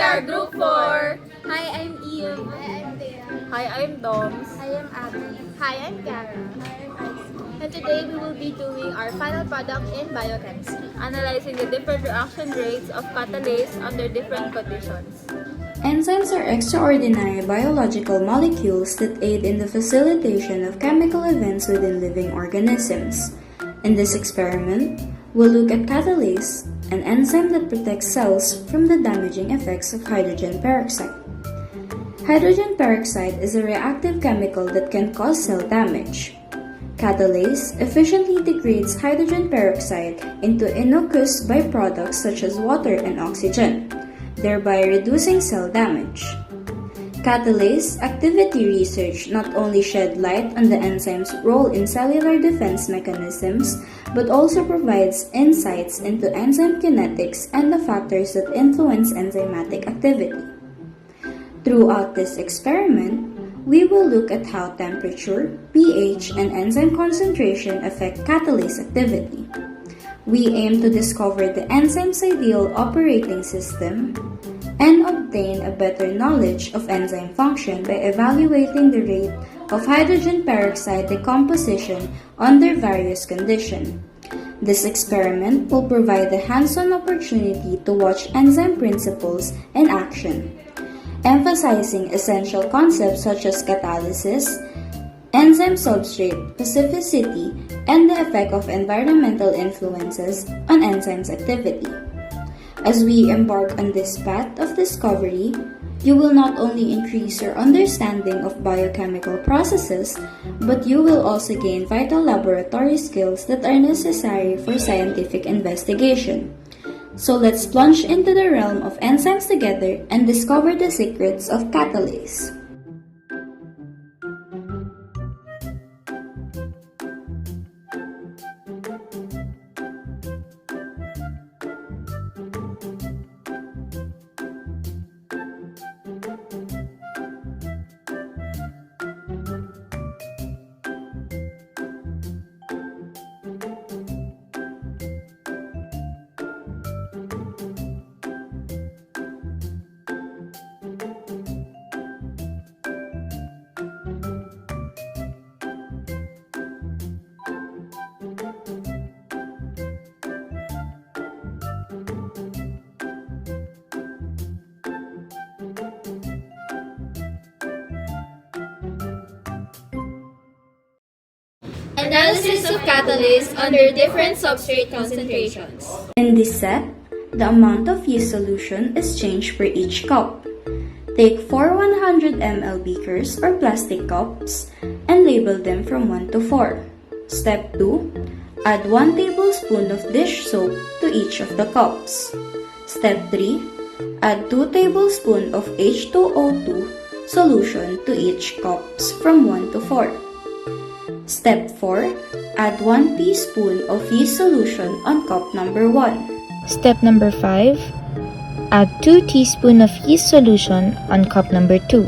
are Group 4. Hi, I'm Ian. Hi, I'm Thea. Hi, I'm Doms. Hi, I'm Abby. Hi, I'm Kiara. And today we will be doing our final product in biochemistry. Analyzing the different reaction rates of catalase under different conditions. Enzymes are extraordinary biological molecules that aid in the facilitation of chemical events within living organisms. In this experiment, we'll look at catalase, an enzyme that protects cells from the damaging effects of hydrogen peroxide. Hydrogen peroxide is a reactive chemical that can cause cell damage. Catalase efficiently degrades hydrogen peroxide into innocuous byproducts such as water and oxygen, thereby reducing cell damage. Catalase activity research not only shed light on the enzyme's role in cellular defense mechanisms, but also provides insights into enzyme kinetics and the factors that influence enzymatic activity. Throughout this experiment, we will look at how temperature, pH, and enzyme concentration affect catalase activity. We aim to discover the enzyme's ideal operating system and obtain a better knowledge of enzyme function by evaluating the rate of hydrogen peroxide decomposition under various conditions. This experiment will provide a hands-on opportunity to watch enzyme principles in action, emphasizing essential concepts such as catalysis, enzyme substrate specificity, and the effect of environmental influences on enzymes activity. As we embark on this path of discovery, you will not only increase your understanding of biochemical processes, but you will also gain vital laboratory skills that are necessary for scientific investigation. So let's plunge into the realm of enzymes together and discover the secrets of catalase. Analysis of catalase under different substrate concentrations. In this set, the amount of yeast solution is changed per each cup. Take 4 100 ml beakers or plastic cups and label them from 1 to 4. Step 2. Add 1 tablespoon of dish soap to each of the cups. Step 3. Add 2 tablespoons of H2O2 solution to each cups from 1 to 4. Step 4. Add 1 teaspoon of yeast solution on cup number 1. Step number 5. Add 2 teaspoons of yeast solution on cup number 2.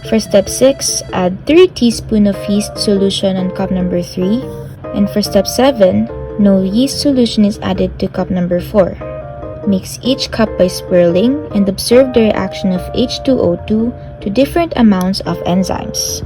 For step 6, add 3 teaspoons of yeast solution on cup number 3. And for step 7, no yeast solution is added to cup number 4. Mix each cup by swirling and observe the reaction of H2O2 to different amounts of enzymes.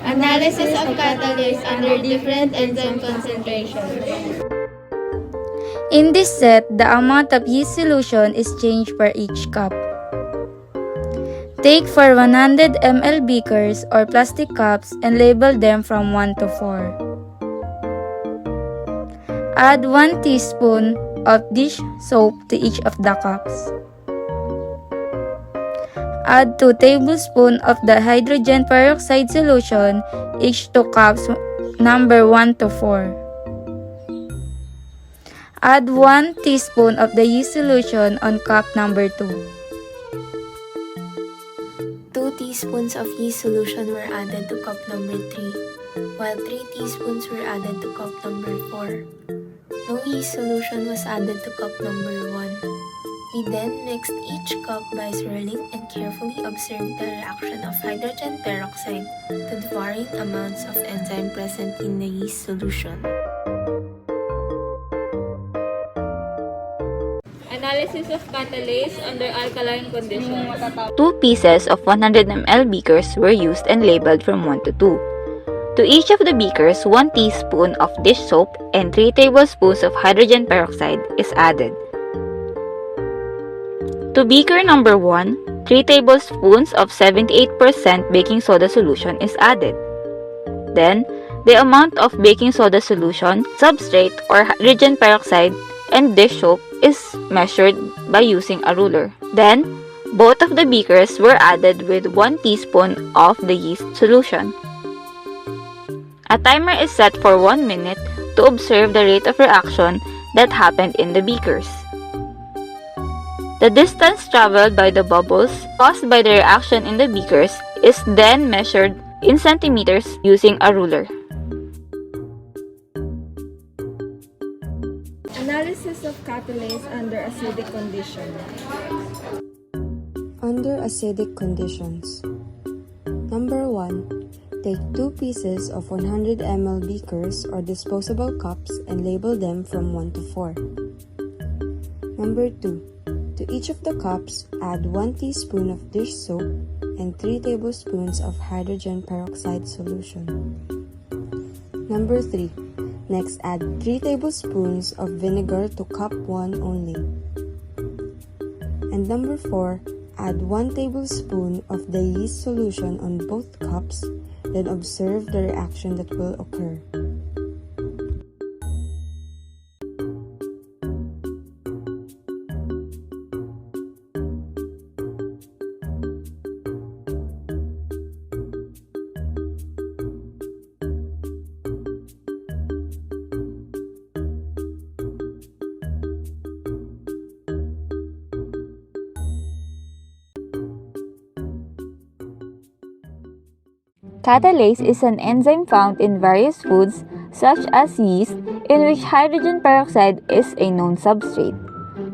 Analysis of catalase under different enzyme concentrations. In this set, the amount of yeast solution is changed per each cup. Take 4 100 ml beakers or plastic cups and label them from 1 to 4. Add 1 teaspoon of dish soap to each of the cups. Add 2 tablespoons of the hydrogen peroxide solution each to cups number 1 to 4. Add 1 teaspoon of the yeast solution on cup number 2. 2 teaspoons of yeast solution were added to cup number 3, while 3 teaspoons were added to cup number 4. No yeast solution was added to cup number 1. We then mixed each cup by swirling and carefully observed the reaction of hydrogen peroxide to the varying amounts of enzyme present in the yeast solution. Analysis of catalase under alkaline conditions. 2 pieces of 100 ml beakers were used and labeled from 1 to 2. To each of the beakers, 1 teaspoon of dish soap and 3 tablespoons of hydrogen peroxide is added. To beaker number 1, 3 tablespoons of 78% baking soda solution is added. Then, the amount of baking soda solution, substrate or hydrogen peroxide, and dish soap is measured by using a ruler. Then, both of the beakers were added with 1 teaspoon of the yeast solution. A timer is set for 1 minute to observe the rate of reaction that happened in the beakers. The distance traveled by the bubbles caused by the reaction in the beakers is then measured in centimeters using a ruler. Analysis of catalase under acidic conditions. Under acidic conditions. Number 1. Take 2 pieces of 100 ml beakers or disposable cups and label them from 1 to 4. Number 2. To each of the cups, add 1 teaspoon of dish soap and 3 tablespoons of hydrogen peroxide solution. Number 3. Next, add 3 tablespoons of vinegar to cup 1 only. And number 4, add 1 tablespoon of the yeast solution on both cups, then observe the reaction that will occur. Catalase is an enzyme found in various foods, such as yeast, in which hydrogen peroxide is a known substrate.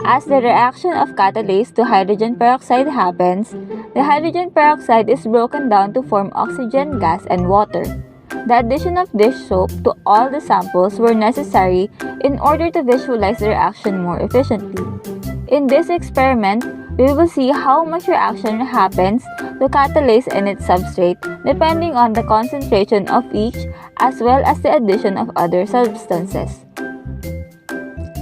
As the reaction of catalase to hydrogen peroxide happens, the hydrogen peroxide is broken down to form oxygen gas and water. The addition of dish soap to all the samples were necessary in order to visualize the reaction more efficiently. In this experiment, we will see how much reaction happens to catalase and its substrate depending on the concentration of each as well as the addition of other substances.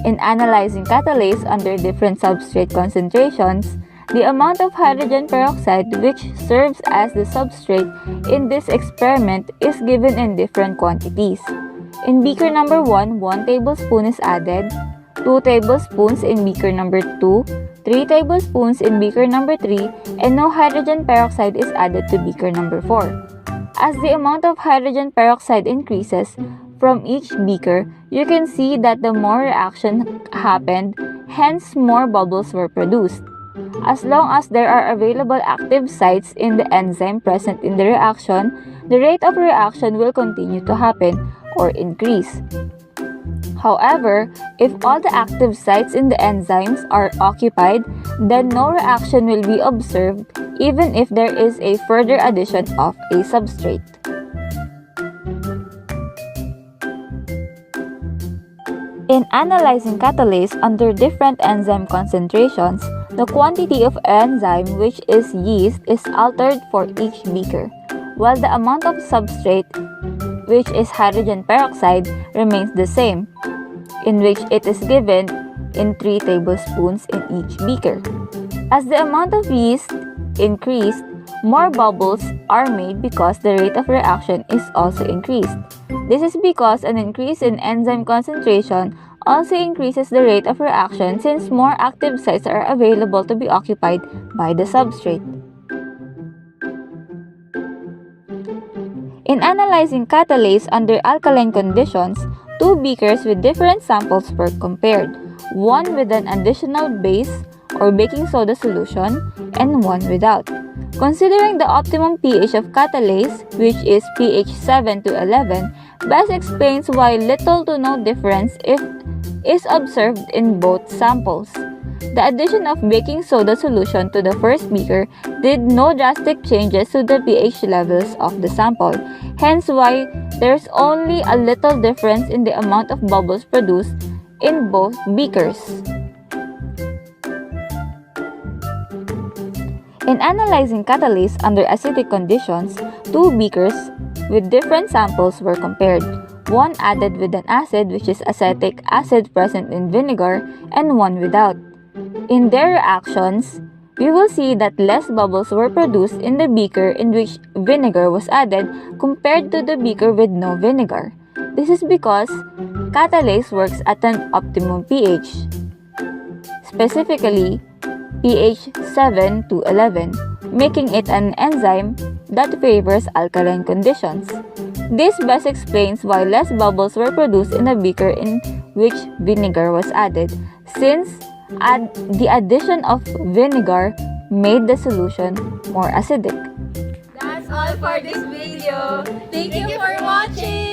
In analyzing catalase under different substrate concentrations, the amount of hydrogen peroxide which serves as the substrate in this experiment is given in different quantities. In beaker number 1, 1 tablespoon is added, 2 tablespoons in beaker number 2, 3 tablespoons in beaker number 3, and no hydrogen peroxide is added to beaker number 4. As the amount of hydrogen peroxide increases from each beaker, you can see that the more reaction happened, hence more bubbles were produced. As long as there are available active sites in the enzyme present in the reaction, the rate of reaction will continue to happen or increase. However, if all the active sites in the enzymes are occupied, then no reaction will be observed even if there is a further addition of a substrate. In analyzing catalase under different enzyme concentrations, the quantity of enzyme, which is yeast, is altered for each beaker, while the amount of substrate, which is hydrogen peroxide, remains the same, in which it is given in 3 tablespoons in each beaker. As the amount of yeast increased, more bubbles are made because the rate of reaction is also increased. This is because an increase in enzyme concentration also increases the rate of reaction since more active sites are available to be occupied by the substrate. In analyzing catalase under alkaline conditions, 2 beakers with different samples were compared, one with an additional base or baking soda solution and one without. Considering the optimum pH of catalase, which is pH 7 to 11, best explains why little to no difference is observed in both samples. The addition of baking soda solution to the first beaker did no drastic changes to the pH levels of the sample, hence why there's only a little difference in the amount of bubbles produced in both beakers. In analyzing catalase under acidic conditions, two beakers with different samples were compared. One added with an acid which is acetic acid present in vinegar and one without. In their reactions, we will see that less bubbles were produced in the beaker in which vinegar was added compared to the beaker with no vinegar. This is because catalase works at an optimum pH, specifically pH 7 to 11, making it an enzyme that favors alkaline conditions. This best explains why less bubbles were produced in a beaker in which vinegar was added, since the addition of vinegar made the solution more acidic. That's all for this video. Thank you for watching.